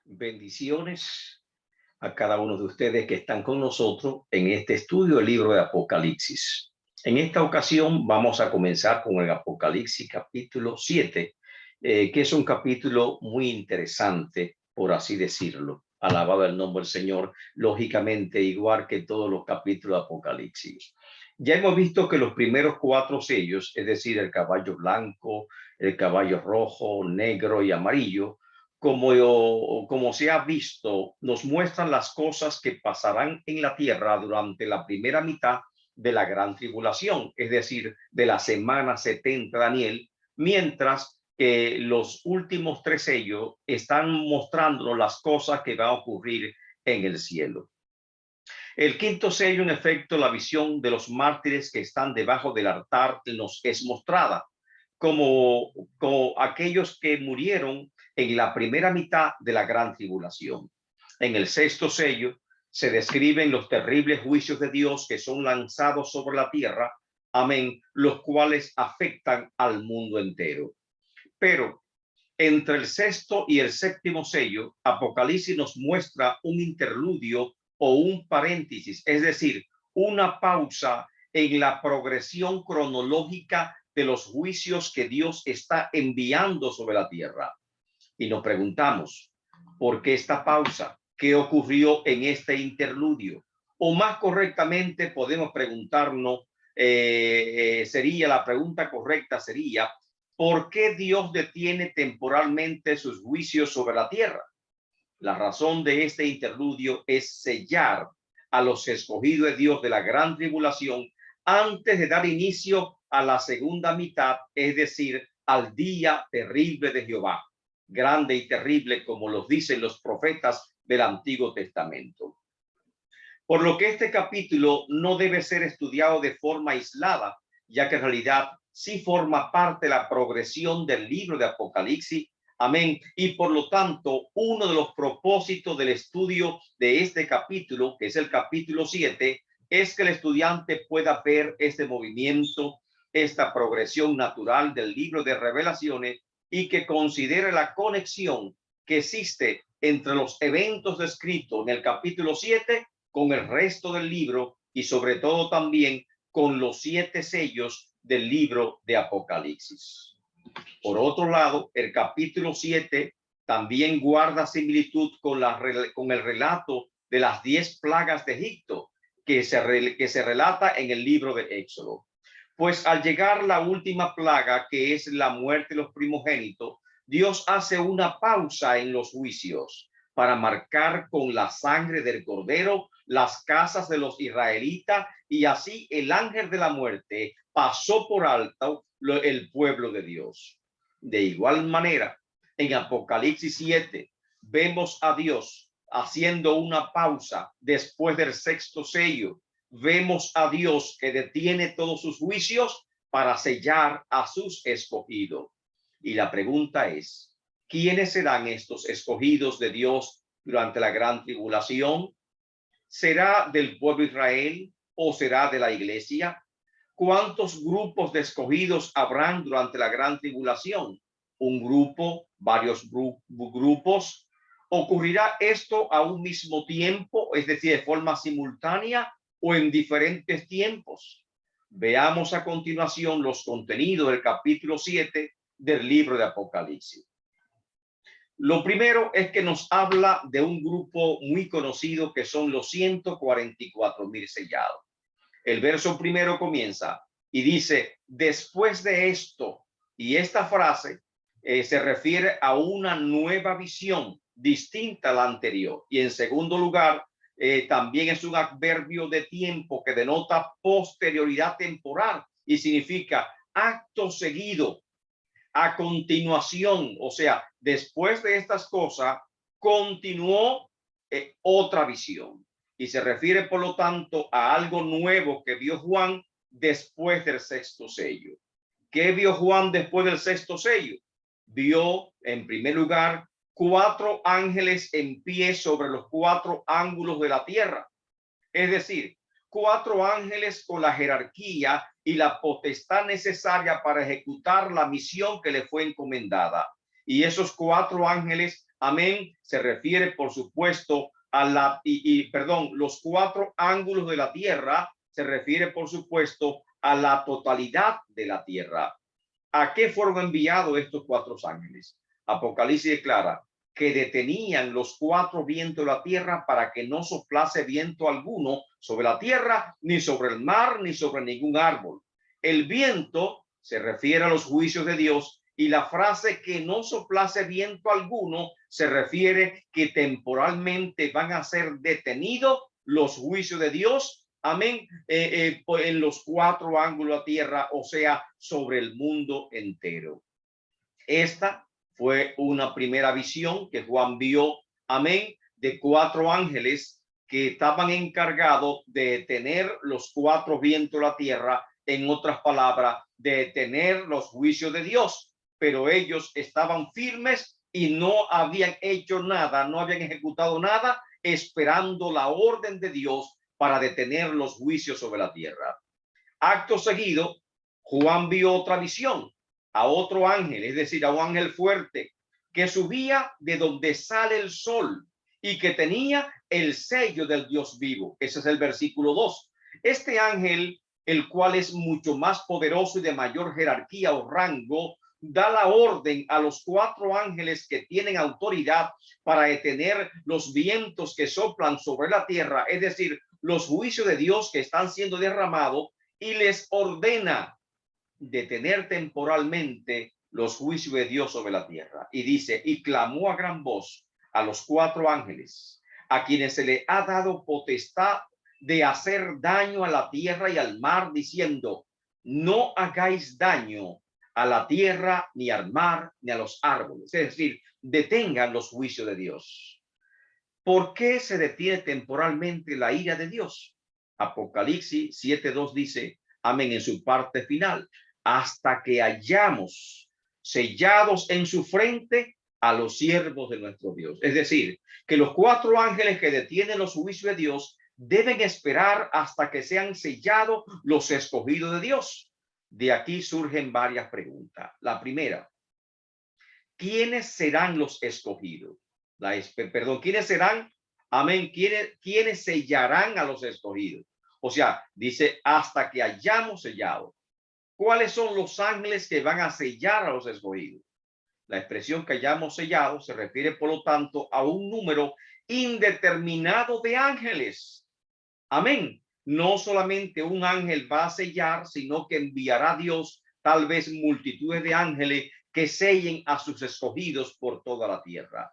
Bendiciones a cada uno de ustedes que están con nosotros en este estudio del libro de Apocalipsis. En esta ocasión vamos a comenzar con el Apocalipsis capítulo 7, que es un capítulo muy interesante, por así decirlo. Alabado el nombre del Señor, lógicamente igual que todos los capítulos de Apocalipsis. Ya hemos visto que los primeros 4 sellos, es decir, el caballo blanco, el caballo rojo, negro y amarillo, como se ha visto, nos muestran las cosas que pasarán en la tierra durante la primera mitad de la gran tribulación, es decir, de la semana 70 de Daniel, mientras que los últimos 3 sellos están mostrando las cosas que van a ocurrir en el cielo. El quinto sello, en efecto, la visión de los mártires que están debajo del altar nos es mostrada como aquellos que murieron en la primera mitad de la gran tribulación. En el sexto sello se describen los terribles juicios de Dios que son lanzados sobre la tierra, amén, los cuales afectan al mundo entero. Pero entre el sexto y el séptimo sello, Apocalipsis nos muestra un interludio o un paréntesis, es decir, una pausa en la progresión cronológica de los juicios que Dios está enviando sobre la tierra. Y nos preguntamos, ¿por qué esta pausa? ¿Qué ocurrió en este interludio? O más correctamente podemos preguntarnos, la pregunta correcta sería, ¿por qué Dios detiene temporalmente sus juicios sobre la tierra? La razón de este interludio es sellar a los escogidos de Dios de la gran tribulación antes de dar inicio a la segunda mitad, es decir, al día terrible de Jehová, grande y terrible, como los dicen los profetas del Antiguo Testamento. Por lo que este capítulo no debe ser estudiado de forma aislada, ya que en realidad sí forma parte de la progresión del libro de Apocalipsis. Amén. Y por lo tanto, uno de los propósitos del estudio de este capítulo, que es el capítulo 7, es que el estudiante pueda ver este movimiento, esta progresión natural del libro de Revelaciones y que considere la conexión que existe entre los eventos descritos en el capítulo 7 con el resto del libro y sobre todo también con los 7 sellos del libro de Apocalipsis. Por otro lado, el capítulo 7 también guarda similitud con el relato de las 10 plagas de Egipto que se relata en el libro de Éxodo. Pues al llegar la última plaga, que es la muerte de los primogénitos, Dios hace una pausa en los juicios para marcar con la sangre del cordero las casas de los israelitas, y así el ángel de la muerte pasó por alto el pueblo de Dios. De igual manera, en Apocalipsis 7 vemos a Dios haciendo una pausa después del sexto sello. Vemos a Dios que detiene todos sus juicios para sellar a sus escogidos. Y la pregunta es, ¿quiénes serán estos escogidos de Dios durante la gran tribulación? ¿Será del pueblo de Israel o será de la iglesia? ¿Cuántos grupos de escogidos habrán durante la gran tribulación? ¿Un grupo? ¿Varios grupos? ¿Ocurrirá esto a un mismo tiempo, es decir, de forma simultánea o en diferentes tiempos? Veamos a continuación los contenidos del capítulo 7 del libro de Apocalipsis. Lo primero es que nos habla de un grupo muy conocido que son los 144,000 sellados. El verso primero comienza y dice, después de esto, y esta frase se refiere a una nueva visión distinta a la anterior. Y en segundo lugar, también es un adverbio de tiempo que denota posterioridad temporal y significa acto seguido, a continuación, o sea, después de estas cosas, continuó otra visión. Y se refiere, por lo tanto, a algo nuevo que vio Juan después del sexto sello. ¿Qué vio Juan después del sexto sello? Vio, en primer lugar, 4 ángeles en pie sobre los 4 ángulos de la tierra. Es decir, 4 ángeles con la jerarquía y la potestad necesaria para ejecutar la misión que le fue encomendada. Y esos 4 ángeles amén, se refiere por supuesto a los 4 ángulos de la tierra, se refiere por supuesto a la totalidad de la tierra. ¿A qué fueron enviados estos 4 ángeles? Apocalipsis declara que detenían los 4 vientos de la tierra para que no soplase viento alguno sobre la tierra, ni sobre el mar, ni sobre ningún árbol. El viento se refiere a los juicios de Dios, y la frase que no soplase viento alguno se refiere que temporalmente van a ser detenidos los juicios de Dios, amén, en los 4 ángulos de la tierra, o sea, sobre el mundo entero. Esta fue una primera visión que Juan vio, amén, de 4 ángeles que estaban encargados de detener los 4 vientos de la tierra, en otras palabras, de detener los juicios de Dios. Pero ellos estaban firmes y no habían hecho nada, no habían ejecutado nada, esperando la orden de Dios para detener los juicios sobre la tierra. Acto seguido, Juan vio otra visión, a otro ángel, es decir, a un ángel fuerte, que subía de donde sale el sol y que tenía el sello del Dios vivo. Ese es el versículo 2. Este ángel, el cual es mucho más poderoso y de mayor jerarquía o rango, da la orden a los 4 ángeles que tienen autoridad para detener los vientos que soplan sobre la tierra, es decir, los juicios de Dios que están siendo derramados, y les ordena detener temporalmente los juicios de Dios sobre la tierra. Y dice, y clamó a gran voz a los 4 ángeles, a quienes se le ha dado potestad de hacer daño a la tierra y al mar, diciendo, no hagáis daño a la tierra, ni al mar, ni a los árboles. Es decir, detengan los juicios de Dios. ¿Por qué se detiene temporalmente la ira de Dios? Apocalipsis 7:2 dice, amén, en su parte final, hasta que hayamos sellados en su frente a los siervos de nuestro Dios. Es decir, que los 4 ángeles que detienen los juicios de Dios deben esperar hasta que sean sellados los escogidos de Dios. De aquí surgen varias preguntas. La primera, ¿quiénes serán los escogidos? ¿Quiénes serán? Amén. ¿Quiénes sellarán a los escogidos? O sea, dice, hasta que hayamos sellado. ¿Cuáles son los ángeles que van a sellar a los escogidos? La expresión que hayamos sellado se refiere, por lo tanto, a un número indeterminado de ángeles. Amén. No solamente un ángel va a sellar, sino que enviará Dios tal vez multitudes de ángeles que sellen a sus escogidos por toda la tierra.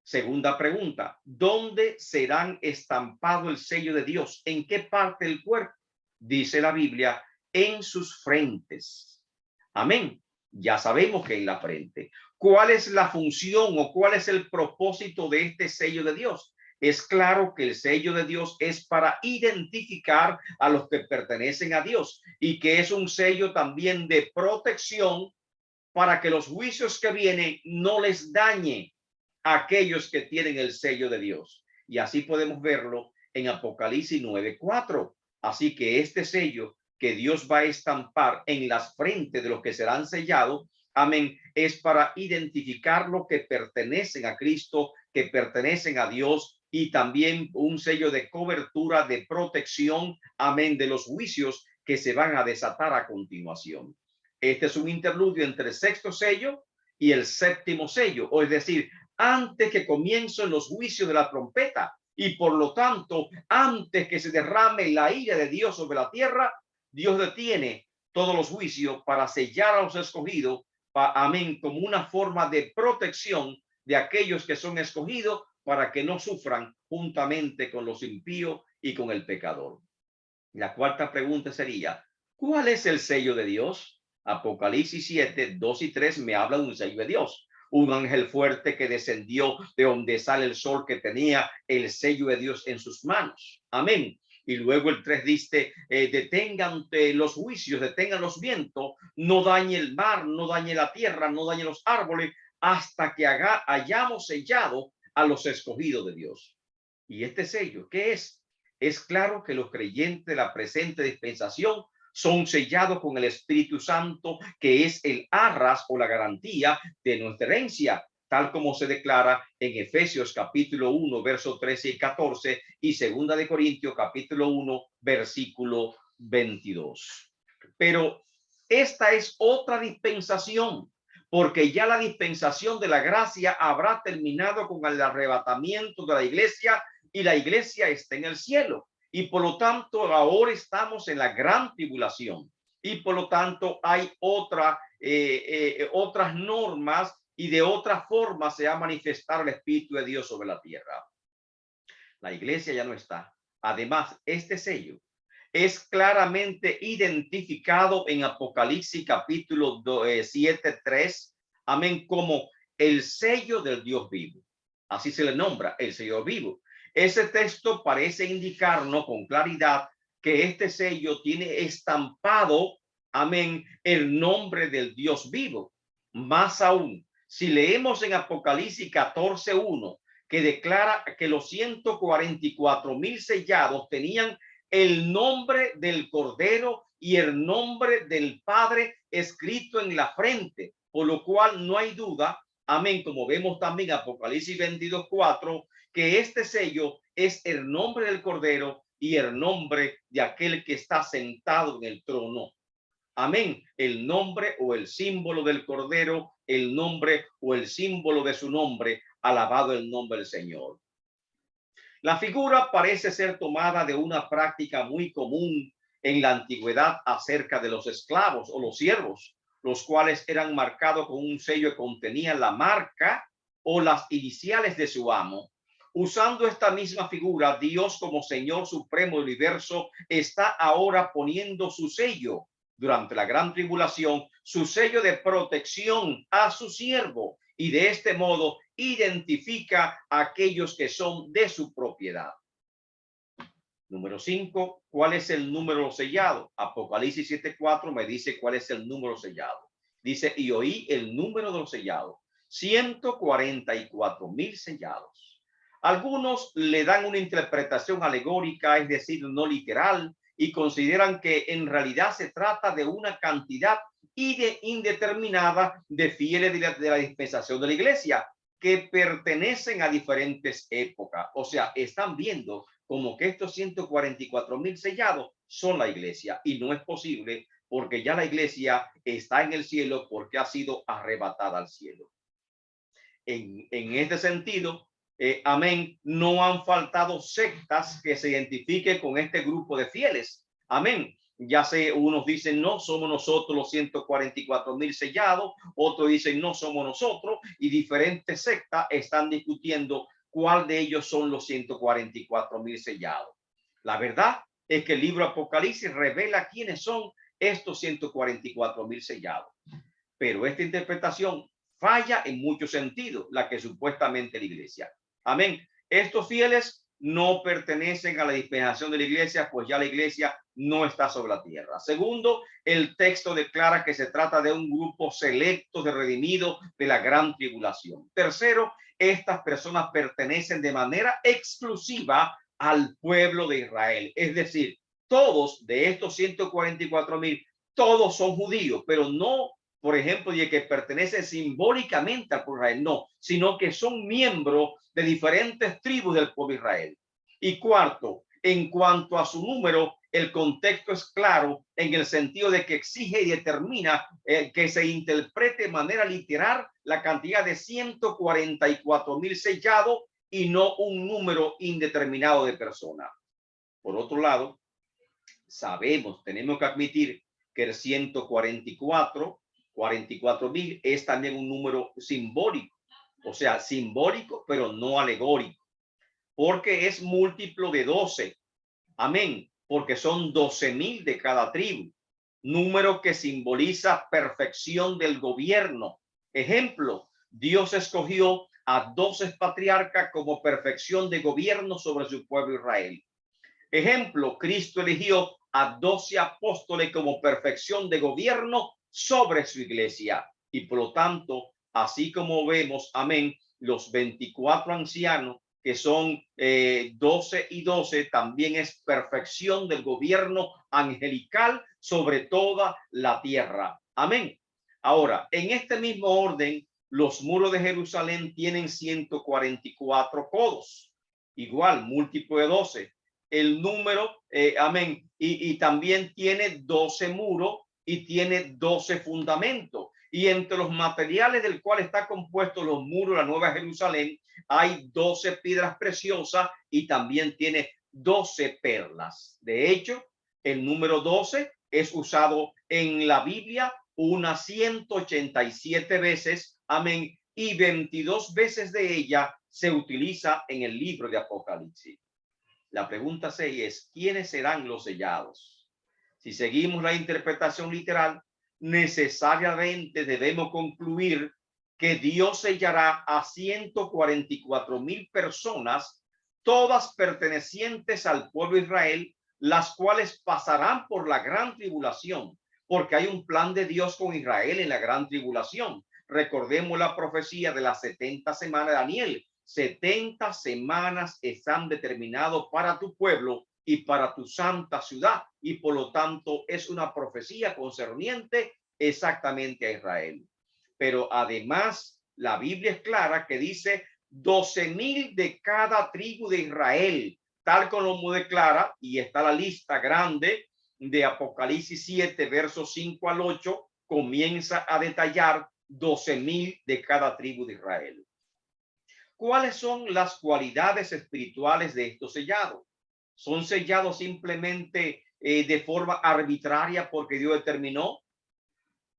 Segunda pregunta, ¿dónde serán estampado el sello de Dios? ¿En qué parte del cuerpo? Dice la Biblia, en sus frentes. Amén. Ya sabemos que en la frente. ¿Cuál es la función o cuál es el propósito de este sello de Dios? Es claro que el sello de Dios es para identificar a los que pertenecen a Dios, y que es un sello también de protección para que los juicios que vienen no les dañe a aquellos que tienen el sello de Dios. Y así podemos verlo en Apocalipsis 9:4. Así que este sello que Dios va a estampar en las frentes de los que serán sellados, amén, es para identificar los que pertenecen a Cristo, que pertenecen a Dios, y también un sello de cobertura, de protección, amén, de los juicios que se van a desatar a continuación. Este es un interludio entre el 6º sello y el 7º sello, o es decir, antes que comiencen los juicios de la trompeta, y por lo tanto, antes que se derrame la ira de Dios sobre la tierra, Dios detiene todos los juicios para sellar a los escogidos, amén, como una forma de protección de aquellos que son escogidos, para que no sufran juntamente con los impíos y con el pecador. La cuarta pregunta sería, ¿cuál es el sello de Dios? Apocalipsis 7:2 y 3 me habla de un sello de Dios. Un ángel fuerte que descendió de donde sale el sol, que tenía el sello de Dios en sus manos. Amén. Y luego el 3 dice, detengan los juicios, detengan los vientos, no dañe el mar, no dañe la tierra, no dañe los árboles, hasta que hayamos sellado a los escogidos de Dios. ¿Y este sello qué es? Es claro que los creyentes de la presente dispensación son sellados con el Espíritu Santo, que es el arras o la garantía de nuestra herencia. tal como se declara en Efesios capítulo 1, versos 13 y 14 y segunda de Corintios capítulo 1, versículo 22. Pero esta es otra dispensación, porque ya la dispensación de la gracia habrá terminado con el arrebatamiento de la iglesia y la iglesia está en el cielo. Y por lo tanto, ahora estamos en la gran tribulación. Y por lo tanto, hay otras normas y de otra forma se va a manifestar el Espíritu de Dios sobre la tierra. La iglesia ya no está. Además, este sello es claramente identificado en Apocalipsis capítulo 7:3, amén, como el sello del Dios vivo. Así se le nombra, el sello vivo. Ese texto parece indicarnos con claridad que este sello tiene estampado, amén, el nombre del Dios vivo. Más aún, si leemos en Apocalipsis 14:1, que declara que los 144,000 sellados tenían el nombre del Cordero y el nombre del Padre escrito en la frente, por lo cual no hay duda, amén, como vemos también Apocalipsis 22:4, que este sello es el nombre del Cordero y el nombre de aquel que está sentado en el trono. Amén. El nombre o el símbolo del Cordero, el nombre o el símbolo de su nombre, alabado el nombre del Señor. La figura parece ser tomada de una práctica muy común en la antigüedad acerca de los esclavos o los siervos, los cuales eran marcados con un sello que contenía la marca o las iniciales de su amo. Usando esta misma figura, Dios como Señor Supremo del universo está ahora poniendo su sello durante la gran tribulación, su sello de protección a su siervo, y de este modo identifica a aquellos que son de su propiedad. Número 5, ¿cuál es el número sellado? Apocalipsis 7:4 me dice cuál es el número sellado. Dice, y oí el número de los sellados, 144,000 sellados. Algunos le dan una interpretación alegórica, es decir, no literal, y consideran que en realidad se trata de una cantidad indeterminada de fieles de la dispensación de la iglesia que pertenecen a diferentes épocas. O sea, están viendo como que estos 144,000 sellados son la iglesia, y no es posible porque ya la iglesia está en el cielo porque ha sido arrebatada al cielo. En este sentido, amén, no han faltado sectas que se identifiquen con este grupo de fieles. Amén. Ya sé, unos dicen no somos nosotros los 144,000 sellados, otros dicen no somos nosotros, y diferentes sectas están discutiendo cuál de ellos son los 144,000 sellados. La verdad es que el libro Apocalipsis revela quiénes son estos 144,000 sellados, pero esta interpretación falla en muchos sentidos, la que supuestamente la iglesia. Amén. Estos fieles no pertenecen a la dispensación de la iglesia, pues ya la iglesia no está sobre la tierra. Segundo, el texto declara que se trata de un grupo selecto de redimidos de la gran tribulación. Tercero, estas personas pertenecen de manera exclusiva al pueblo de Israel. Es decir, todos de estos 144,000, todos son judíos, pero no, por ejemplo, de que pertenecen simbólicamente al pueblo de Israel, no, sino que son miembros de diferentes tribus del pueblo de Israel. Y cuarto, en cuanto a su número, el contexto es claro en el sentido de que exige y determina que se interprete de manera literal la cantidad de 144,000 sellados y no un número indeterminado de personas. Por otro lado, tenemos que admitir que el 144,000 es también un número simbólico, o sea, simbólico, pero no alegórico, porque es múltiplo de 12. Amén, porque son 12,000 de cada tribu, número que simboliza perfección del gobierno. Ejemplo, Dios escogió a 12 patriarcas como perfección de gobierno sobre su pueblo Israel. Ejemplo, Cristo eligió a 12 apóstoles como perfección de gobierno sobre su iglesia. Y por lo tanto, así como vemos, amén, los 24 ancianos que son 12 y 12, también es perfección del gobierno angelical sobre toda la tierra. Amén. Ahora, en este mismo orden, Los muros de Jerusalén tienen 144 codos, igual, múltiplo de 12. El número, amén, y también tiene 12 muros y tiene 12 fundamentos. Y entre los materiales del cual está compuesto los muros de la Nueva Jerusalén, hay 12 piedras preciosas y también tiene 12 perlas. De hecho, el número 12 es usado en la Biblia unas 187 veces, amén, y 22 veces de ella se utiliza en el libro de Apocalipsis. La pregunta 6 es, ¿quiénes serán los sellados? Si seguimos la interpretación literal, necesariamente debemos concluir que Dios sellará a 144,000 personas, todas pertenecientes al pueblo de Israel, las cuales pasarán por la gran tribulación, porque hay un plan de Dios con Israel en la gran tribulación. Recordemos la profecía de las 70 semanas de Daniel. 70 semanas están determinados para tu pueblo y para tu santa ciudad, y por lo tanto es una profecía concerniente exactamente a Israel. Pero además la Biblia es clara que dice 12,000 de cada tribu de Israel, tal como declara, y está la lista grande de Apocalipsis 7, versos 5 al 8, comienza a detallar 12,000 de cada tribu de Israel. ¿Cuáles son las cualidades espirituales de estos sellados? ¿Son sellados simplemente de forma arbitraria porque Dios determinó?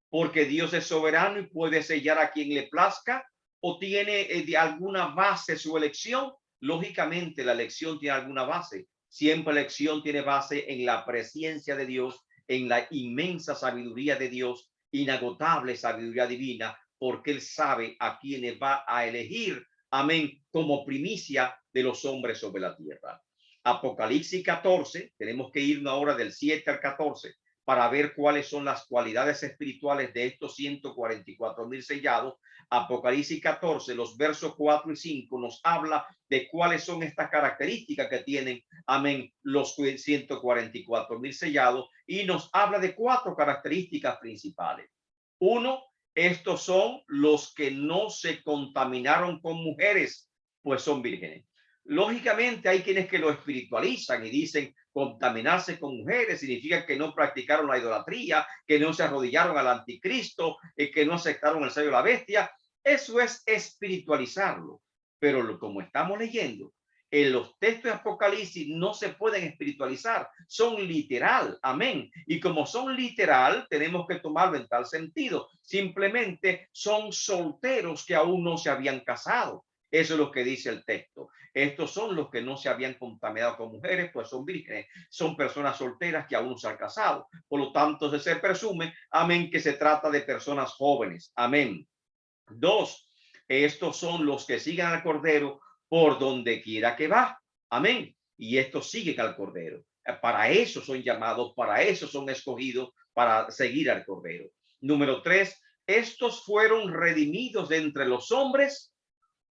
¿Porque Dios es soberano y puede sellar a quien le plazca? ¿O tiene de alguna base su elección? Lógicamente la elección tiene alguna base. Siempre la elección tiene base en la presencia de Dios, en la inmensa sabiduría de Dios, inagotable sabiduría divina, porque Él sabe a quienes va a elegir, amén, como primicia de los hombres sobre la tierra. Apocalipsis 14, tenemos que irnos ahora del 7 al 14 para ver cuáles son las cualidades espirituales de estos 144,000 sellados. Apocalipsis 14, los versos 4 y 5 nos habla de cuáles son estas características que tienen, amén, los 144,000 sellados, y nos habla de 4 características principales. Uno, estos son los que no se contaminaron con mujeres, pues son vírgenes. Lógicamente hay quienes que lo espiritualizan y dicen contaminarse con mujeres significa que no practicaron la idolatría, que no se arrodillaron al anticristo, que no aceptaron el sello de la bestia. Eso es espiritualizarlo. Pero como estamos leyendo, en los textos de Apocalipsis no se pueden espiritualizar, son literal, amén. Y como son literal, tenemos que tomarlo en tal sentido. Simplemente son solteros que aún no se habían casado. Eso es lo que dice el texto. Estos son los que no se habían contaminado con mujeres, pues son vírgenes, son personas solteras que aún no se han casado. Por lo tanto, se presume, amén, que se trata de personas jóvenes, amén. 2, estos son los que siguen al Cordero por donde quiera que va, amén. Y estos siguen al Cordero. Para eso son llamados, para eso son escogidos, para seguir al Cordero. Número 3, estos fueron redimidos de entre los hombres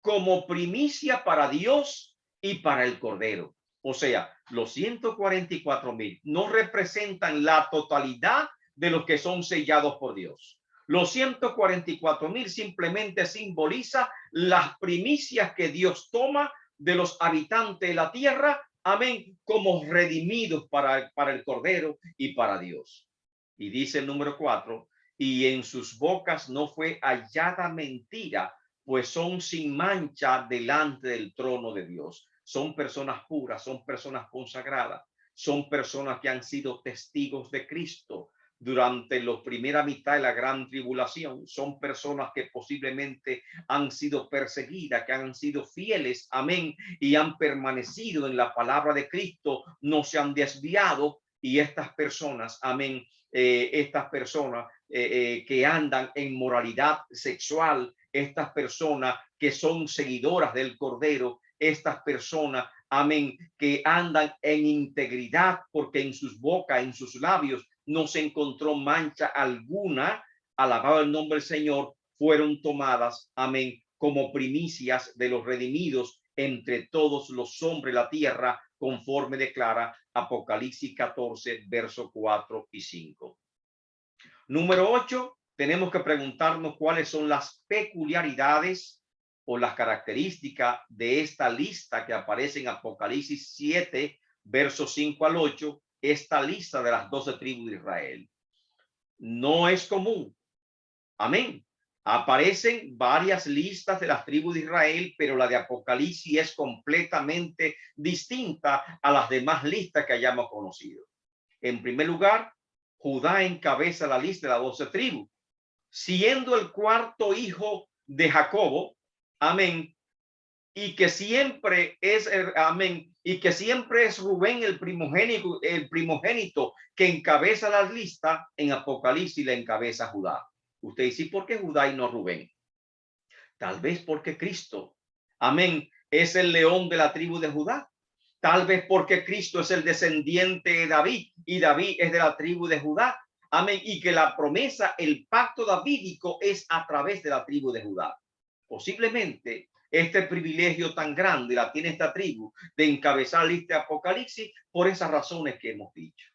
como primicia para Dios y para el Cordero. O sea, los 144,000 no representan la totalidad de los que son sellados por Dios. Los 144,000 simplemente simboliza las primicias que Dios toma de los habitantes de la tierra, amén, como redimidos para el Cordero y para Dios. Y dice el número 4, y en sus bocas no fue hallada mentira, pues son sin mancha delante del trono de Dios. Son personas puras, son personas consagradas, son personas que han sido testigos de Cristo durante la primera mitad de la gran tribulación. Son personas que posiblemente han sido perseguidas, que han sido fieles, amén, y han permanecido en la palabra de Cristo, no se han desviado. Y estas personas, amén, estas personas que andan en moralidad sexual, estas personas que son seguidoras del Cordero, estas personas, amén, que andan en integridad, porque en sus bocas, en sus labios, no se encontró mancha alguna, alabado el nombre del Señor, fueron tomadas, amén, como primicias de los redimidos entre todos los hombres de la tierra, conforme declara Apocalipsis 14, verso 4 y 5. Número 8, tenemos que preguntarnos cuáles son las peculiaridades o las características de esta lista que aparece en Apocalipsis 7, versos 5 al 8, esta lista de las 12 tribus de Israel. No es común. Amén. Aparecen varias listas de las tribus de Israel, pero la de Apocalipsis es completamente distinta a las demás listas que hayamos conocido. En primer lugar, Judá encabeza la lista de las 12 tribus, siendo el cuarto hijo de Jacobo. Amén. Y que siempre es, amén, y que siempre es Rubén el primogénito que encabeza la lista. En Apocalipsis le encabeza Judá. Usted dice, ¿por qué Judá y no Rubén? Tal vez porque Cristo, amén, es el león de la tribu de Judá. Tal vez porque Cristo es el descendiente de David y David es de la tribu de Judá. Amén. Y que la promesa, el pacto davídico es a través de la tribu de Judá. Posiblemente este privilegio tan grande la tiene esta tribu de encabezar la lista de Apocalipsis por esas razones que hemos dicho.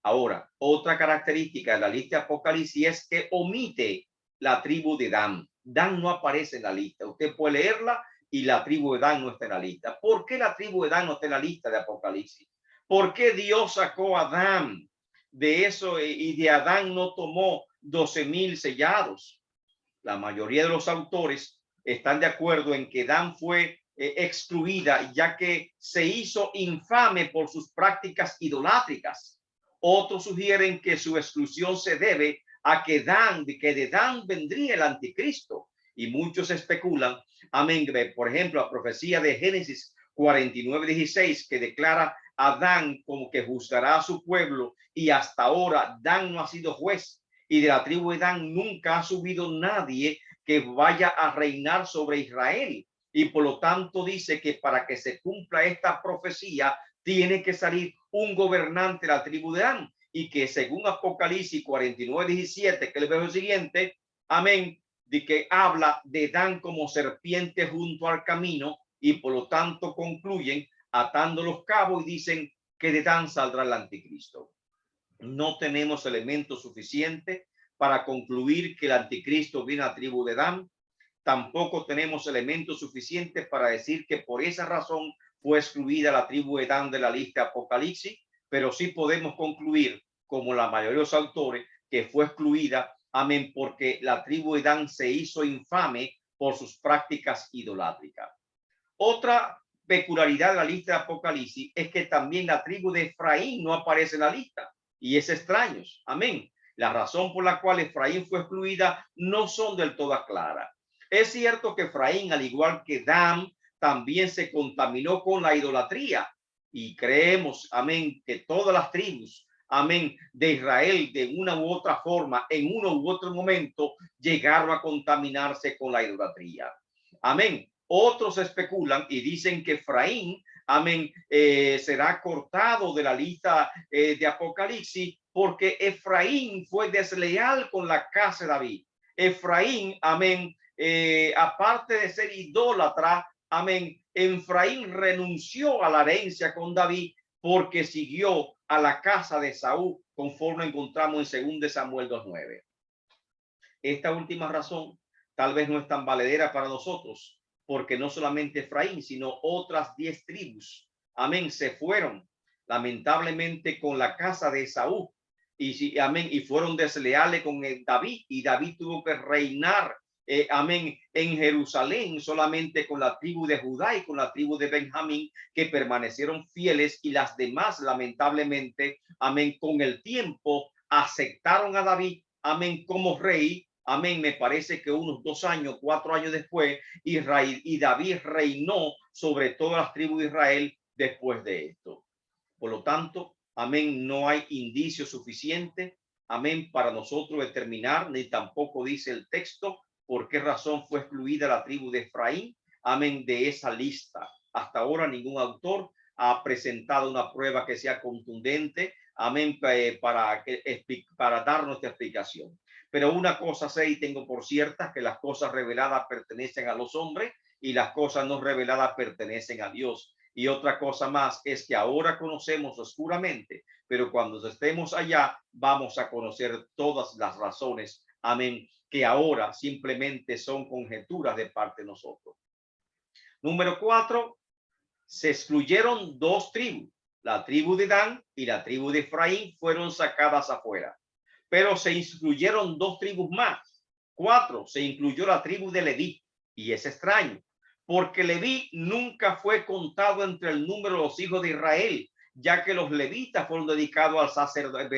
Ahora, otra característica de la lista de Apocalipsis es que omite la tribu de Dan. Dan no aparece en la lista. Usted puede leerla y la tribu de Dan no está en la lista. ¿Por qué la tribu de Dan no está en la lista de Apocalipsis? ¿Por qué Dios sacó a Dan de eso y de Adán no tomó 12,000 sellados? La mayoría de los autores están de acuerdo en que Dan fue excluida ya que se hizo infame por sus prácticas idolátricas. Otros sugieren que su exclusión se debe a que de Dan vendría el anticristo. Y muchos especulan, amén, por ejemplo, la profecía de Génesis 49:16 que declara a Dan como que juzgará a su pueblo, y hasta ahora Dan no ha sido juez, y de la tribu de Dan nunca ha subido nadie que vaya a reinar sobre Israel. Y por lo tanto dice que para que se cumpla esta profecía tiene que salir un gobernante de la tribu de Dan, y que según Apocalipsis 49:17, que le veo el siguiente, amén, de que habla de Dan como serpiente junto al camino, y por lo tanto concluyen atando los cabos y dicen que de Dan saldrá el anticristo. No tenemos elementos suficientes para concluir que el anticristo viene a la tribu de Dan. Tampoco tenemos elementos suficientes para decir que por esa razón fue excluida la tribu de Dan de la lista de Apocalipsis, pero sí podemos concluir, como la mayoría de los autores, que fue excluida, amén, porque la tribu de Dan se hizo infame por sus prácticas idolátricas. Otra peculiaridad de la lista de Apocalipsis es que también la tribu de Efraín no aparece en la lista, y es extraño, amén. La razón por la cual Efraín fue excluida no son del todo claras. Es cierto que Efraín, al igual que Dan, también se contaminó con la idolatría, y creemos, amén, que todas las tribus, amén, de Israel, de una u otra forma, en uno u otro momento, llegaron a contaminarse con la idolatría. Amén. Otros especulan y dicen que Efraín, amén, será cortado de la lista de Apocalipsis, porque Efraín fue desleal con la casa de David. Efraín, amén, aparte de ser idólatra, amén, Efraín renunció a la herencia con David porque siguió a la casa de Saúl, conforme encontramos en 2 Samuel 2:9. Esta última razón tal vez no es tan valedera para nosotros, porque no solamente Efraín, sino otras 10 tribus, amén, se fueron lamentablemente con la casa de Saúl, y amén, y fueron desleales con David, y David tuvo que reinar, amén, en Jerusalén solamente con la tribu de Judá y con la tribu de Benjamín, que permanecieron fieles, y las demás lamentablemente, amén, con el tiempo aceptaron a David, amén, como rey. Amén, me parece que unos 2 años, 4 años después, Israel y David reinó sobre todas las tribus de Israel después de esto. Por lo tanto, amén, no hay indicio suficiente, amén, para nosotros determinar, ni tampoco dice el texto por qué razón fue excluida la tribu de Efraín, amén, de esa lista. Hasta ahora ningún autor ha presentado una prueba que sea contundente, amén, para dar nuestra explicación. Pero una cosa sé y tengo por cierta, que las cosas reveladas pertenecen a los hombres y las cosas no reveladas pertenecen a Dios. Y otra cosa más es que ahora conocemos oscuramente, pero cuando estemos allá vamos a conocer todas las razones amén, que ahora simplemente son conjeturas de parte de nosotros. Número 4, se excluyeron dos tribus. La tribu de Dan y la tribu de Efraín fueron sacadas afuera, pero se incluyeron dos tribus más. 4, se incluyó la tribu de Leví, y es extraño, porque Leví nunca fue contado entre el número de los hijos de Israel, ya que los levitas fueron dedicados al sacerdote,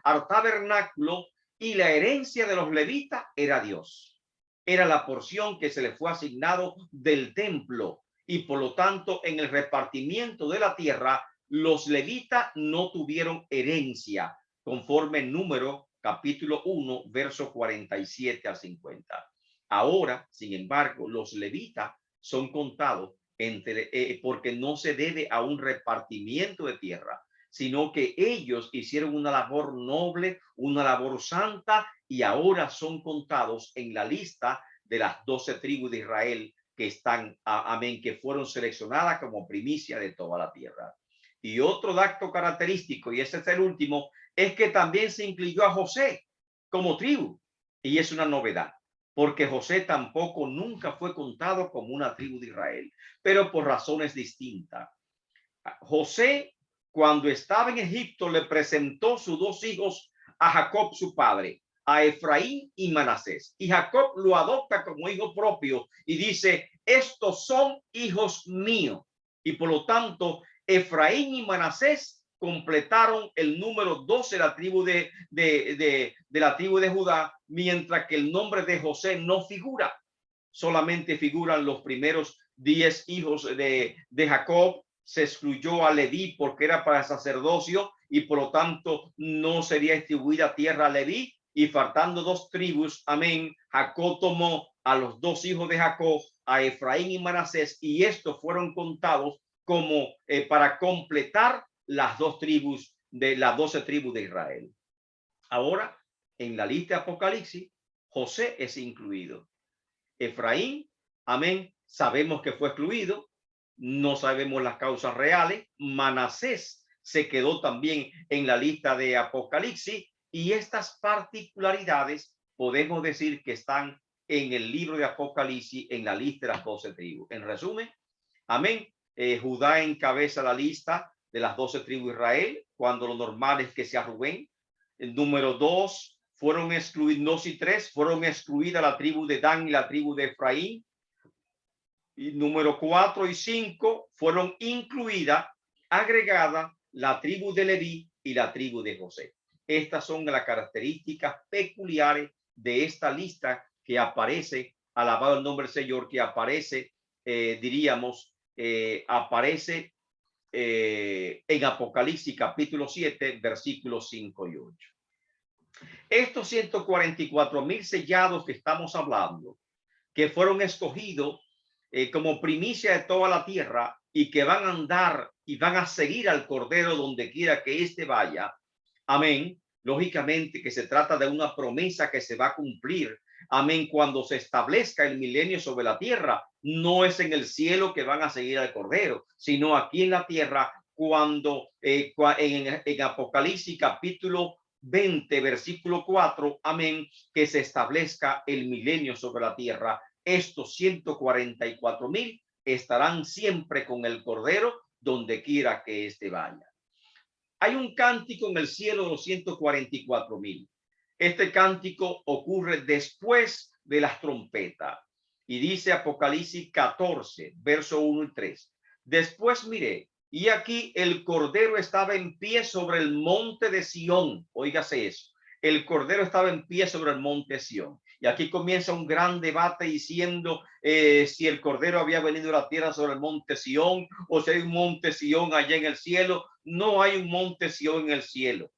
al tabernáculo, y la herencia de los levitas era Dios. Era la porción que se le fue asignado del templo, y por lo tanto en el repartimiento de la tierra los levitas no tuvieron herencia, conforme el Número capítulo 1 verso 47 a 50. Ahora, sin embargo, los levitas son contados porque no se debe a un repartimiento de tierra, sino que ellos hicieron una labor noble, una labor santa, y ahora son contados en la lista de las 12 tribus de Israel que están, amén, que fueron seleccionadas como primicia de toda la tierra. Y otro dato característico, y ese es el último, es que también se incluyó a José como tribu, y es una novedad, porque José tampoco nunca fue contado como una tribu de Israel, pero por razones distintas. José, cuando estaba en Egipto, le presentó sus dos hijos a Jacob, su padre, a Efraín y Manasés, y Jacob lo adopta como hijo propio y dice: estos son hijos míos. Y por lo tanto, Efraín y Manasés completaron el número 12 de la tribu de la tribu de Judá, mientras que el nombre de José no figura. Solamente figuran los primeros 10 hijos de Jacob. Se excluyó a Leví porque era para el sacerdocio, y por lo tanto no sería distribuida tierra a Leví, y faltando dos tribus, amén, Jacob tomó a los dos hijos de Jacob, a Efraín y Manasés, y estos fueron contados como para completar las dos tribus de las 12 tribus de Israel. Ahora, en la lista de Apocalipsis, José es incluido. Efraín, amén, sabemos que fue excluido, no sabemos las causas reales. Manasés se quedó también en la lista de Apocalipsis, y estas particularidades podemos decir que están en el libro de Apocalipsis, en la lista de las 12 tribus. En resumen, amén, Judá encabeza la lista de las 12 tribus de Israel, cuando lo normal es que sea Rubén. El número 2 fueron excluidos, 2 y 3 fueron excluidas la tribu de Dan y la tribu de Efraín. Y número 4 y 5 fueron incluidas, agregadas, la tribu de Leví y la tribu de José. Estas son las características peculiares de esta lista que aparece, alabado el nombre del Señor, que aparece, aparece en Apocalipsis capítulo 7, versículos 5 y 8. Estos 144,000 sellados que estamos hablando, que fueron escogidos como primicia de toda la tierra, y que van a andar y van a seguir al Cordero donde quiera que éste vaya, amén. Lógicamente que se trata de una promesa que se va a cumplir, amén, cuando se establezca el milenio sobre la tierra. No es en el cielo que van a seguir al Cordero, sino aquí en la tierra, cuando en Apocalipsis capítulo 20 versículo 4, amén, que se establezca el milenio sobre la tierra. Estos 144,000 estarán siempre con el Cordero donde quiera que éste vaya. Hay un cántico en el cielo de los 144,000. Este cántico ocurre después de las trompetas, y dice Apocalipsis 14 verso 1 y 3: después miré, y aquí el Cordero estaba en pie sobre el monte de Sión. Óigase eso, el Cordero estaba en pie sobre el monte Sión. Y aquí comienza un gran debate diciendo si el Cordero había venido a la tierra sobre el monte Sión, o si hay un monte Sión allá en el cielo. No hay un monte Sión en el cielo,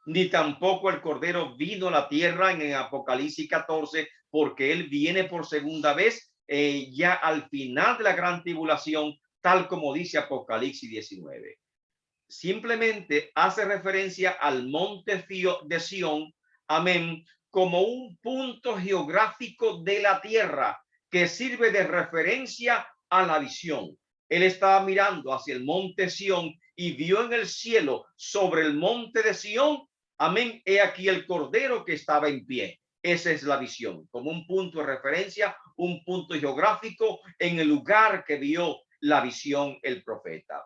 ni tampoco el Cordero vino a la tierra en Apocalipsis 14, porque él viene por segunda vez ya al final de la gran tribulación, tal como dice Apocalipsis 19. Simplemente hace referencia al monte de Sión, amén, como un punto geográfico de la tierra que sirve de referencia a la visión. Él estaba mirando hacia el monte Sión y vio en el cielo, sobre el monte de Sión, amén, he aquí el Cordero que estaba en pie. esa es la visión, como un punto de referencia, un punto geográfico en el lugar que vio la visión el profeta.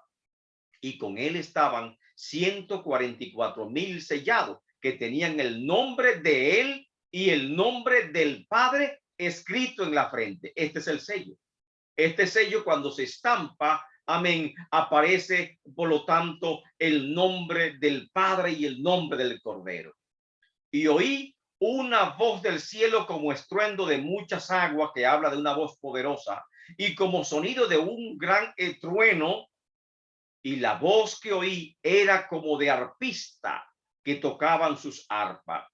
Y con él estaban 144,000 sellados que tenían el nombre de él y el nombre del Padre escrito en la frente. Este es el sello. Este sello, cuando se estampa, amén, aparece por lo tanto el nombre del Padre y el nombre del Cordero. Y oí una voz del cielo como estruendo de muchas aguas, que habla de una voz poderosa, y como sonido de un gran trueno, y la voz que oí era como de arpista que tocaban sus arpas.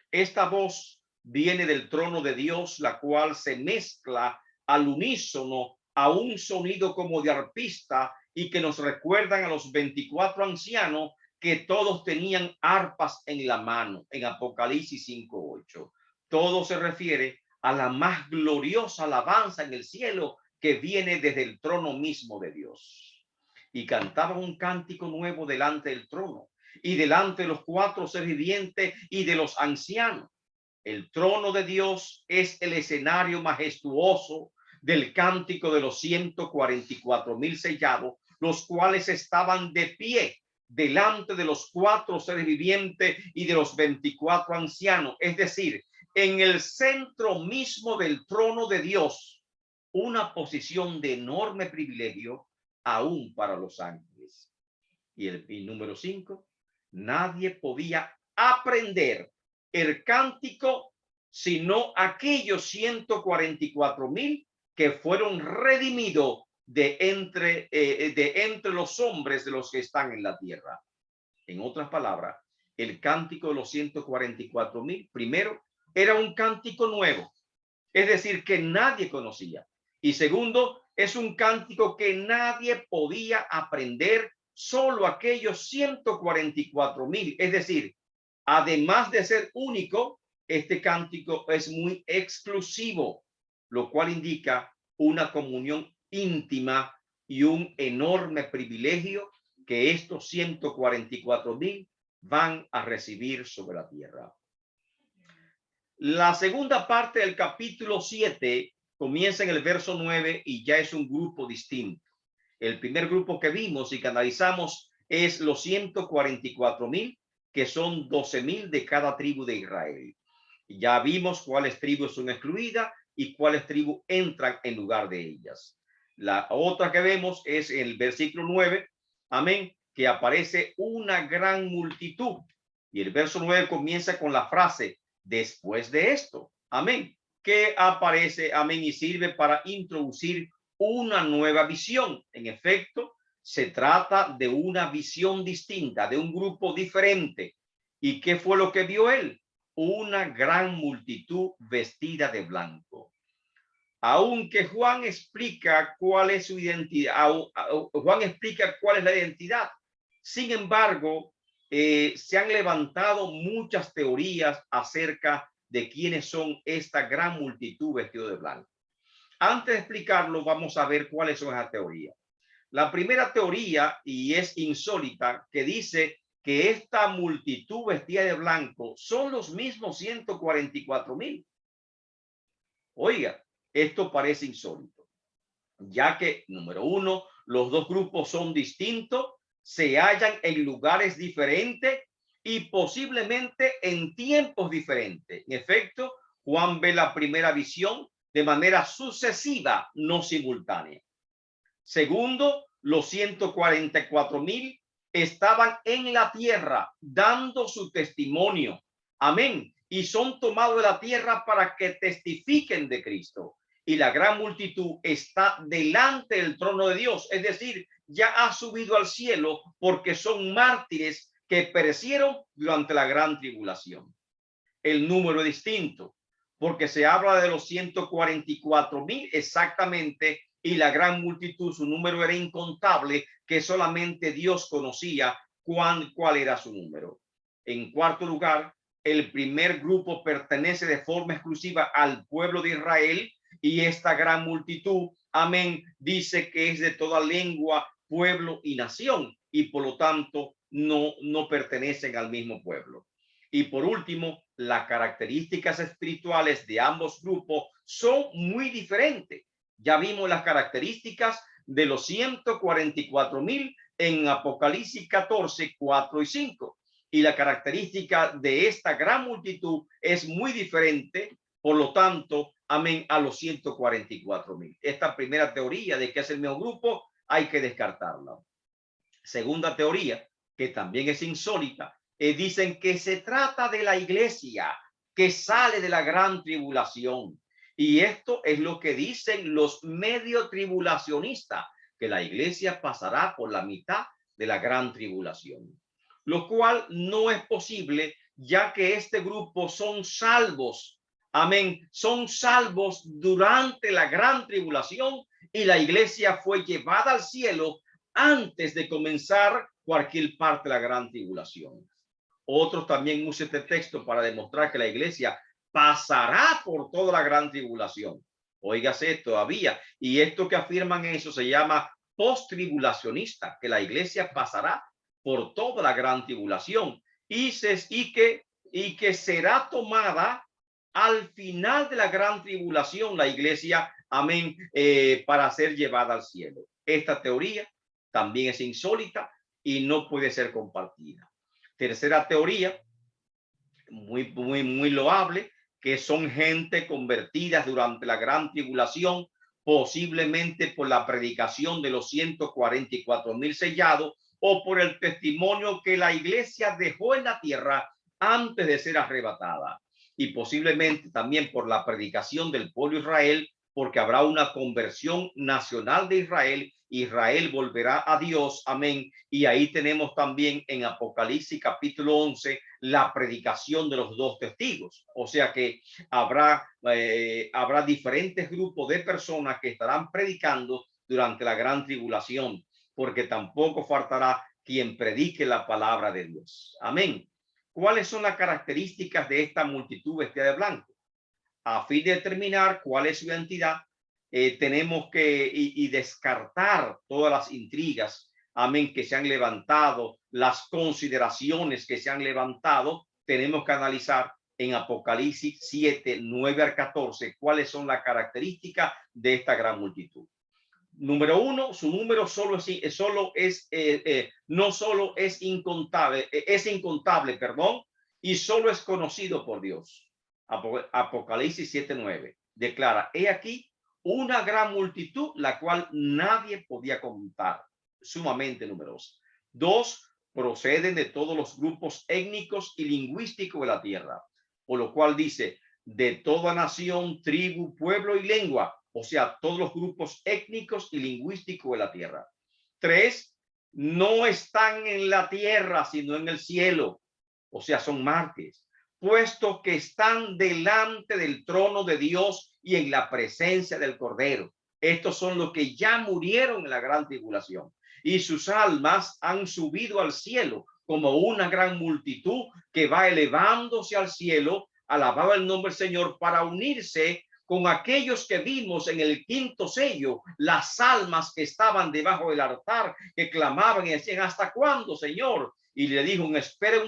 Esta voz viene del trono de Dios, la cual se mezcla al unísono a un sonido como de arpista, y que nos recuerdan a los 24 ancianos que todos tenían arpas en la mano en Apocalipsis 5:8. Todo se refiere a la más gloriosa alabanza en el cielo que viene desde el trono mismo de Dios. Y cantaban un cántico nuevo delante del trono y delante de los 4 seres vivientes y de los ancianos. El trono de Dios es el escenario majestuoso del cántico de los 144,000 sellados, los cuales estaban de pie delante de los 4 seres vivientes y de los 24 ancianos, es decir, en el centro mismo del trono de Dios, una posición de enorme privilegio aún para los ángeles. Y el número 5, nadie podía aprender el cántico sino aquellos 144,000 que fueron redimidos de entre los hombres de los que están en la tierra. En otras palabras, el cántico de los 144,000 primero era un cántico nuevo, es decir, que nadie conocía. Y segundo, es un cántico que nadie podía aprender, solo aquellos 144,000. Es decir, además de ser único, este cántico es muy exclusivo, lo cual indica una comunión íntima y un enorme privilegio que estos 144,000 van a recibir sobre la tierra. La segunda parte del capítulo 7 comienza en el verso 9 y ya es un grupo distinto. El primer grupo que vimos y que analizamos es los 144,000, que son 12,000 de cada tribu de Israel. Ya vimos cuáles tribus son excluidas y cuáles tribus entran en lugar de ellas. La otra que vemos es el versículo 9, amén, que aparece una gran multitud. Y el verso 9 comienza con la frase, después de esto, amén, que aparece, amén, y sirve para introducir una nueva visión. En efecto, se trata de una visión distinta, de un grupo diferente. ¿Y qué fue lo que vio él? Una gran multitud vestida de blanco. Aunque Juan explica cuál es su identidad, Juan explica cuál es la identidad. Sin embargo, se han levantado muchas teorías acerca de quiénes son esta gran multitud vestido de blanco. Antes de explicarlo, vamos a ver cuáles son esas teorías. La primera teoría, y es insólita, que dice que esta multitud vestida de blanco son los mismos 144,000. Oiga, esto parece insólito, ya que, número uno, los dos grupos son distintos, se hallan en lugares diferentes y posiblemente en tiempos diferentes. En efecto, Juan ve la primera visión de manera sucesiva, no simultánea. Segundo, los 144,000 estaban en la tierra dando su testimonio. Amén. Y son tomados de la tierra para que testifiquen de Cristo. Y la gran multitud está delante del trono de Dios. Es decir, ya ha subido al cielo porque son mártires que perecieron durante la gran tribulación. El número es distinto porque se habla de los 144,000 exactamente, y la gran multitud, su número era incontable, que solamente Dios conocía cuál era su número. En cuarto lugar, el primer grupo pertenece de forma exclusiva al pueblo de Israel, y esta gran multitud, amén, dice que es de toda lengua, pueblo y nación, y por lo tanto no pertenecen al mismo pueblo. Y por último, las características espirituales de ambos grupos son muy diferentes. Ya vimos las características de los 144,000 en Apocalipsis 14, 4 y 5. Y la característica de esta gran multitud es muy diferente, por lo tanto, amén, a los 144,000. Esta primera teoría de que es el mismo grupo hay que descartarla. Segunda teoría, que también es insólita, dicen que se trata de la iglesia que sale de la gran tribulación. Y esto es lo que dicen los medio tribulacionistas, que la iglesia pasará por la mitad de la gran tribulación, lo cual no es posible, ya que este grupo son salvos. Amén. Son salvos durante la gran tribulación y la iglesia fue llevada al cielo antes de comenzar cualquier parte de la gran tribulación. Otros también usan este texto para demostrar que la iglesia pasará por toda la gran tribulación. Óigase todavía. Y esto que afirman eso se llama post-tribulacionista, que la iglesia pasará por toda la gran tribulación y que será tomada al final de la gran tribulación la iglesia, amén, para ser llevada al cielo. Esta teoría también es insólita y no puede ser compartida. Tercera teoría, muy loable, que son gente convertidas durante la gran tribulación, posiblemente por la predicación de los 144,000 sellados o por el testimonio que la iglesia dejó en la tierra antes de ser arrebatada, y posiblemente también por la predicación del pueblo de Israel, porque habrá una conversión nacional de Israel. Israel volverá a Dios, amén. Y ahí tenemos también en Apocalipsis capítulo 11 la predicación de los dos testigos. O sea que habrá diferentes grupos de personas que estarán predicando durante la gran tribulación, porque tampoco faltará quien predique la palabra de Dios. Amén. ¿Cuáles son las características de esta multitud vestida de blanco? A fin de determinar cuál es su identidad, tenemos que descartar todas las intrigas, amén, que se han levantado, las consideraciones que se han levantado. Tenemos que analizar en Apocalipsis 7, 9 al 14 cuáles son las características de esta gran multitud. Número uno, su número no solo es incontable, perdón, y solo es conocido por Dios. Apocalipsis 7:9 declara: he aquí una gran multitud, la cual nadie podía contar, sumamente numerosa. Dos, proceden de todos los grupos étnicos y lingüísticos de la tierra, por lo cual dice: de toda nación, tribu, pueblo y lengua. O sea, todos los grupos étnicos y lingüísticos de la tierra. Tres, no están en la tierra, sino en el cielo. O sea, son mártires, puesto que están delante del trono de Dios y en la presencia del Cordero. Estos son los que ya murieron en la gran tribulación y sus almas han subido al cielo como una gran multitud que va elevándose al cielo, alabado el nombre del Señor, para unirse con aquellos que vimos en el quinto sello, las almas que estaban debajo del altar, que clamaban y decían: ¿hasta cuándo, Señor? Y le dijo: espere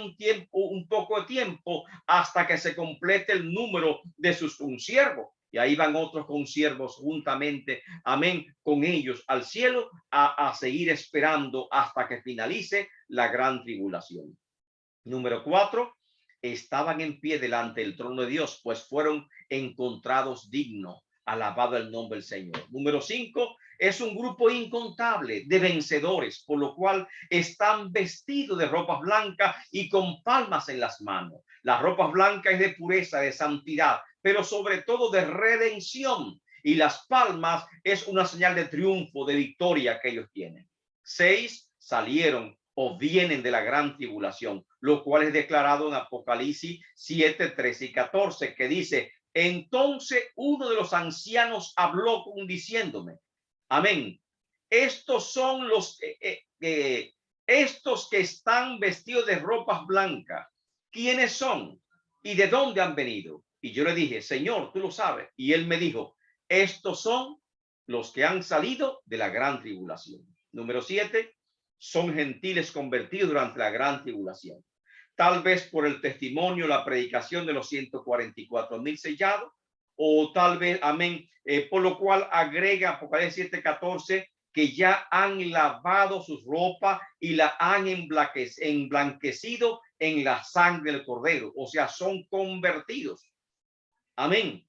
un poco de tiempo hasta que se complete el número de sus consiervos. Y ahí van otros consiervos juntamente, amén, con ellos al cielo a seguir esperando hasta que finalice la gran tribulación. Número 4, estaban en pie delante del trono de Dios, pues fueron encontrados dignos. Alabado el nombre del Señor. Número 5, es un grupo incontable de vencedores, por lo cual están vestidos de ropas blancas y con palmas en las manos. Las ropas blancas es de pureza, de santidad, pero sobre todo de redención. Y las palmas es una señal de triunfo, de victoria que ellos tienen. 6, salieron o vienen de la gran tribulación, lo cual es declarado en Apocalipsis 7, 13 y 14, que dice: entonces uno de los ancianos habló diciéndome: amén, estos son estos que están vestidos de ropas blancas, ¿quiénes son y de dónde han venido? Y yo le dije: Señor, tú lo sabes. Y él me dijo: estos son los que han salido de la gran tribulación. Número 7, son gentiles convertidos durante la gran tribulación. tal vez por el testimonio, la predicación de los 144,000 sellados, o tal vez, amén, por lo cual agrega Apocalipsis 7:14, que ya han lavado sus ropas y la han emblanquecido en la sangre del Cordero, o sea, son convertidos. Amén.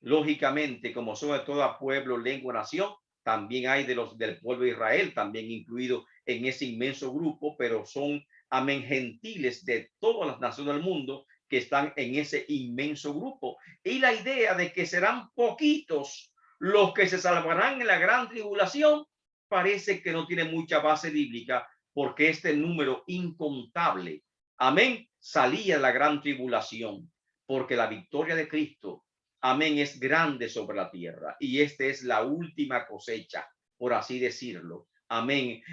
Lógicamente, como son de todo pueblo, lengua, nación, también hay de los del pueblo de Israel, también incluido en ese inmenso grupo, pero son, amén, gentiles de todas las naciones del mundo que están en ese inmenso grupo. Y la idea de que serán poquitos los que se salvarán en la gran tribulación parece que no tiene mucha base bíblica, porque este número incontable, amén, salía de la gran tribulación, porque la victoria de Cristo, amén, es grande sobre la tierra, y esta es la última cosecha, por así decirlo. Amén.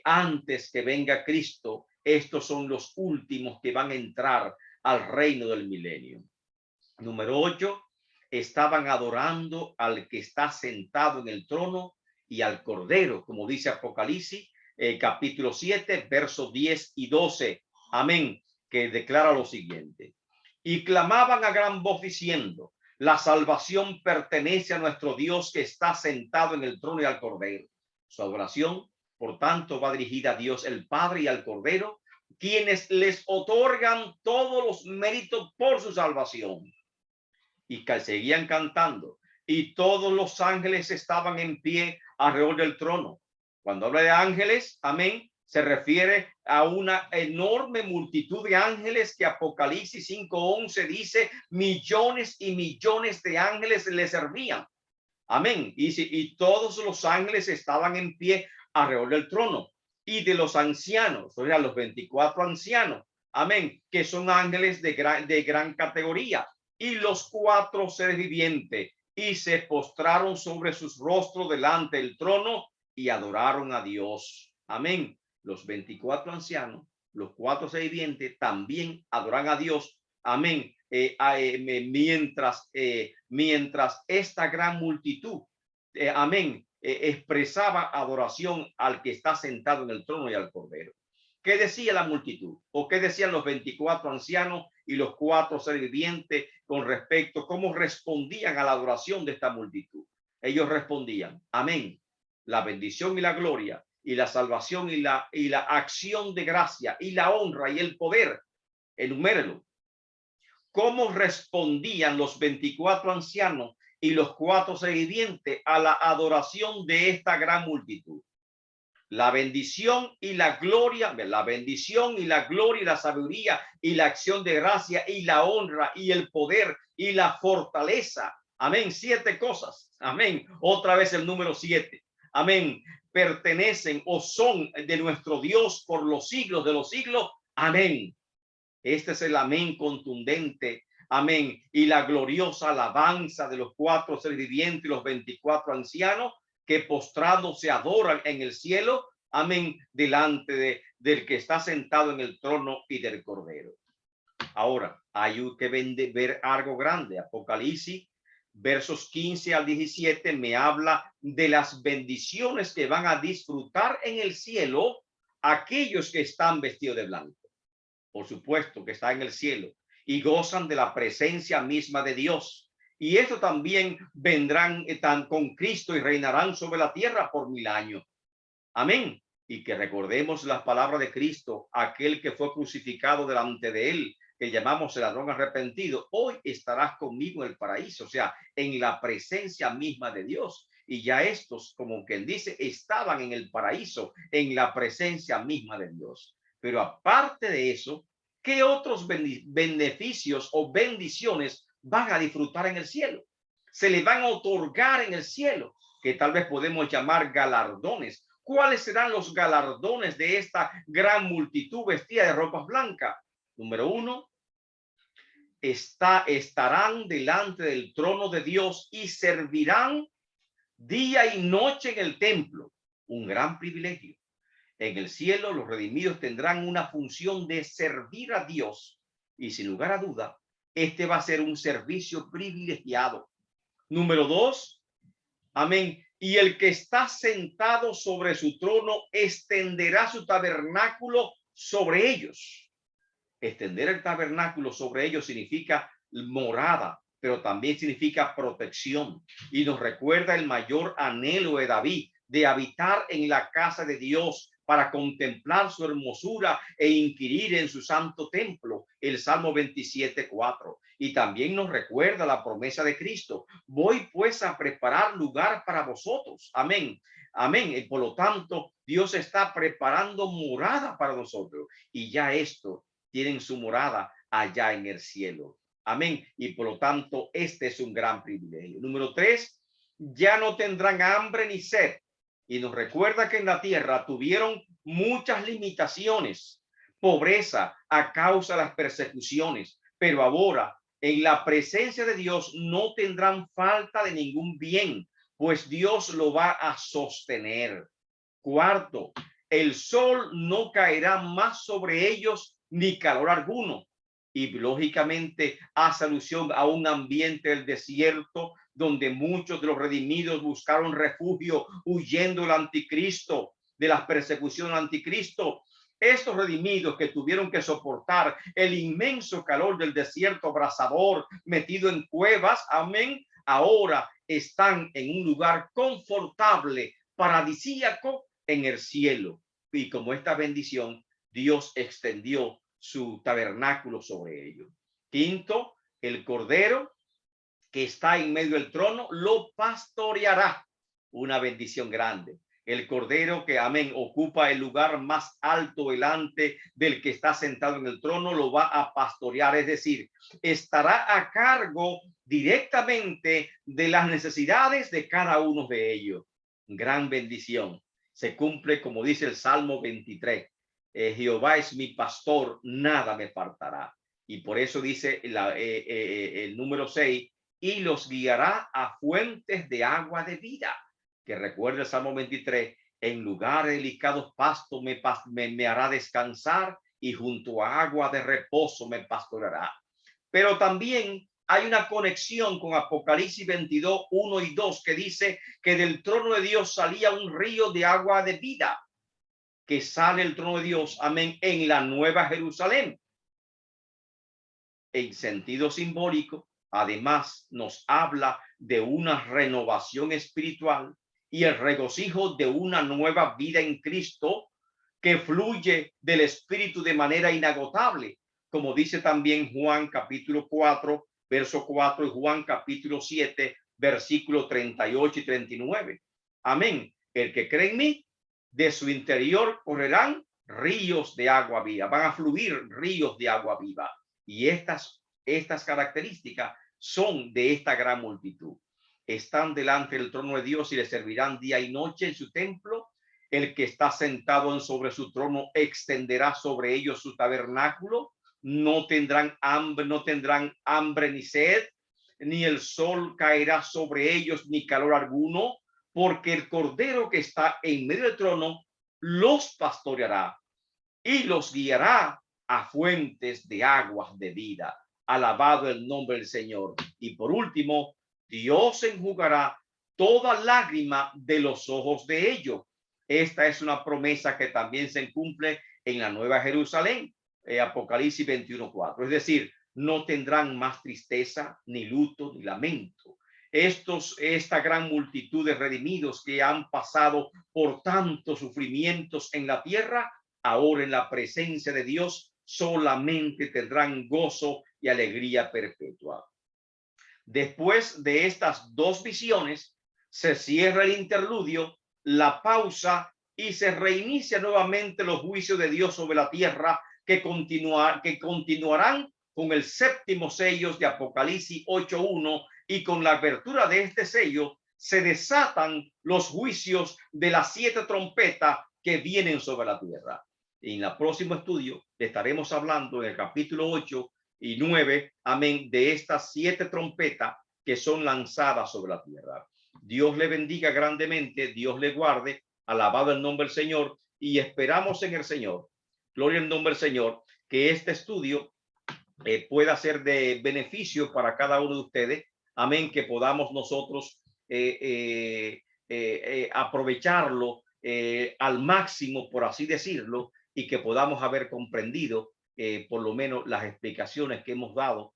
Antes que venga Cristo, estos son los últimos que van a entrar al reino del milenio. Número 8, estaban adorando al que está sentado en el trono y al Cordero, como dice Apocalipsis, capítulo 7, versos 10 y 12. Amén, que declara lo siguiente. Y clamaban a gran voz diciendo, la salvación pertenece a nuestro Dios que está sentado en el trono y al Cordero. Su adoración, por tanto, va dirigida a Dios el Padre y al Cordero, quienes les otorgan todos los méritos por su salvación. Y que seguían cantando, y todos los ángeles estaban en pie alrededor del trono. Cuando habla de ángeles, amén, se refiere a una enorme multitud de ángeles que Apocalipsis 5:11 dice millones y millones de ángeles le servían. Amén. Y todos los ángeles estaban en pie alrededor del trono y de los ancianos, o sea, los 24 ancianos. Amén. Que son ángeles de gran categoría. Y los 4 seres vivientes, y se postraron sobre sus rostros delante del trono y adoraron a Dios. Amén. Los 24 ancianos, los 4 seres vivientes también adoran a Dios. Amén. Mientras esta gran multitud, amén, expresaba adoración al que está sentado en el trono y al Cordero. ¿Qué decía la multitud? ¿O qué decían los 24 ancianos y los 4 seres vivientes con respecto a cómo respondían a la adoración de esta multitud? Ellos respondían, amén, la bendición y la gloria y la salvación y la acción de gracia y la honra y el poder. Enumérelo. ¿Cómo respondían los 24 ancianos y los 4 seres vivientes a la adoración de esta gran multitud? La bendición y la gloria, la bendición y la gloria y la sabiduría y la acción de gracia y la honra y el poder y la fortaleza. Amén. 7 cosas. Amén. Otra vez el número 7. Amén. Pertenecen o son de nuestro Dios por los siglos de los siglos. Amén. Este es el amén contundente. Amén. Y la gloriosa alabanza de los 4 seres vivientes y los 24 ancianos que postrados se adoran en el cielo, amén, delante del que está sentado en el trono y del Cordero. Ahora, hay que ver algo grande. Apocalipsis, versos 15 al 17, me habla de las bendiciones que van a disfrutar en el cielo aquellos que están vestidos de blanco. Por supuesto que está en el cielo y gozan de la presencia misma de Dios. Y esto también vendrán con Cristo y reinarán sobre la tierra por 1000 años. Amén. Y que recordemos las palabras de Cristo, aquel que fue crucificado delante de él, que llamamos el ladrón arrepentido. Hoy estarás conmigo en el paraíso, o sea, en la presencia misma de Dios. Y ya estos, como quien dice, estaban en el paraíso, en la presencia misma de Dios. Pero aparte de eso, ¿qué otros beneficios o bendiciones van a disfrutar en el cielo? Se le van a otorgar en el cielo, que tal vez podemos llamar galardones. ¿Cuáles serán los galardones de esta gran multitud vestida de ropas blancas? Número 1, estarán delante del trono de Dios y servirán día y noche en el templo. Un gran privilegio. En el cielo, los redimidos tendrán una función de servir a Dios. Y sin lugar a duda, este va a ser un servicio privilegiado. Número 2, amén. Y el que está sentado sobre su trono extenderá su tabernáculo sobre ellos. Extender el tabernáculo sobre ellos significa morada, pero también significa protección. Y nos recuerda el mayor anhelo de David de habitar en la casa de Dios para contemplar su hermosura e inquirir en su santo templo, el Salmo 27:4. Y también nos recuerda la promesa de Cristo: voy pues a preparar lugar para vosotros. Amén. Amén. Y por lo tanto, Dios está preparando morada para nosotros. Y ya esto tienen su morada allá en el cielo. Amén. Y por lo tanto, este es un gran privilegio. Número 3, ya no tendrán hambre ni sed. Y nos recuerda que en la tierra tuvieron muchas limitaciones, pobreza a causa de las persecuciones, pero ahora en la presencia de Dios no tendrán falta de ningún bien, pues Dios lo va a sostener. Cuarto, el sol no caerá más sobre ellos ni calor alguno. Y lógicamente hace alusión a un ambiente del desierto donde muchos de los redimidos buscaron refugio huyendo del anticristo, de las persecuciones del anticristo. Estos redimidos que tuvieron que soportar el inmenso calor del desierto abrasador, metido en cuevas, amén, ahora están en un lugar confortable, paradisíaco en el cielo. Y como esta bendición, Dios extendió su tabernáculo sobre ellos. Quinto, el cordero que está en medio del trono lo pastoreará. Una bendición grande. El cordero que, amén, ocupa el lugar más alto delante del que está sentado en el trono, lo va a pastorear, es decir, estará a cargo directamente de las necesidades de cada uno de ellos. Gran bendición. Se cumple como dice el Salmo 23. Jehová es mi pastor, nada me faltará. Y por eso dice el número 6, y los guiará a fuentes de agua de vida. Que recuerda el Salmo 23, en lugares delicados pastos me hará descansar, y junto a agua de reposo me pastoreará. Pero también hay una conexión con Apocalipsis 22, 1 y 2, que dice que del trono de Dios salía un río de agua de vida, que sale el trono de Dios, amén, en la Nueva Jerusalén. En sentido simbólico, además, nos habla de una renovación espiritual y el regocijo de una nueva vida en Cristo que fluye del Espíritu de manera inagotable, como dice también Juan capítulo 4, verso 4, y Juan capítulo 7, versículo 38 y 39. Amén. El que cree en mí, de su interior correrán ríos de agua viva, van a fluir ríos de agua viva. Y estas características son de esta gran multitud. Están delante del trono de Dios y le servirán día y noche en su templo. El que está sentado sobre su trono extenderá sobre ellos su tabernáculo. No tendrán hambre ni sed, ni el sol caerá sobre ellos, ni calor alguno, porque el cordero que está en medio del trono los pastoreará y los guiará a fuentes de aguas de vida. Alabado el nombre del Señor. Y por último, Dios enjugará toda lágrima de los ojos de ellos. Esta es una promesa que también se cumple en la Nueva Jerusalén, Apocalipsis 21:4. Es decir, no tendrán más tristeza, ni luto, ni lamento. Esta gran multitud de redimidos que han pasado por tantos sufrimientos en la tierra, ahora en la presencia de Dios solamente tendrán gozo y alegría perpetua. Después de estas dos visiones, se cierra el interludio, la pausa, y se reinicia nuevamente los juicios de Dios sobre la tierra que continuarán con el séptimo sello de Apocalipsis 8:1, y con la apertura de este sello se desatan los juicios de las 7 trompetas que vienen sobre la tierra. En el próximo estudio estaremos hablando en el capítulo 8 y 9, amén, de estas 7 trompetas que son lanzadas sobre la tierra. Dios le bendiga grandemente, Dios le guarde, alabado el nombre del Señor, y esperamos en el Señor, gloria al nombre del Señor, que este estudio pueda ser de beneficio para cada uno de ustedes, amén, que podamos nosotros aprovecharlo al máximo, por así decirlo, y que podamos haber comprendido por lo menos las explicaciones que hemos dado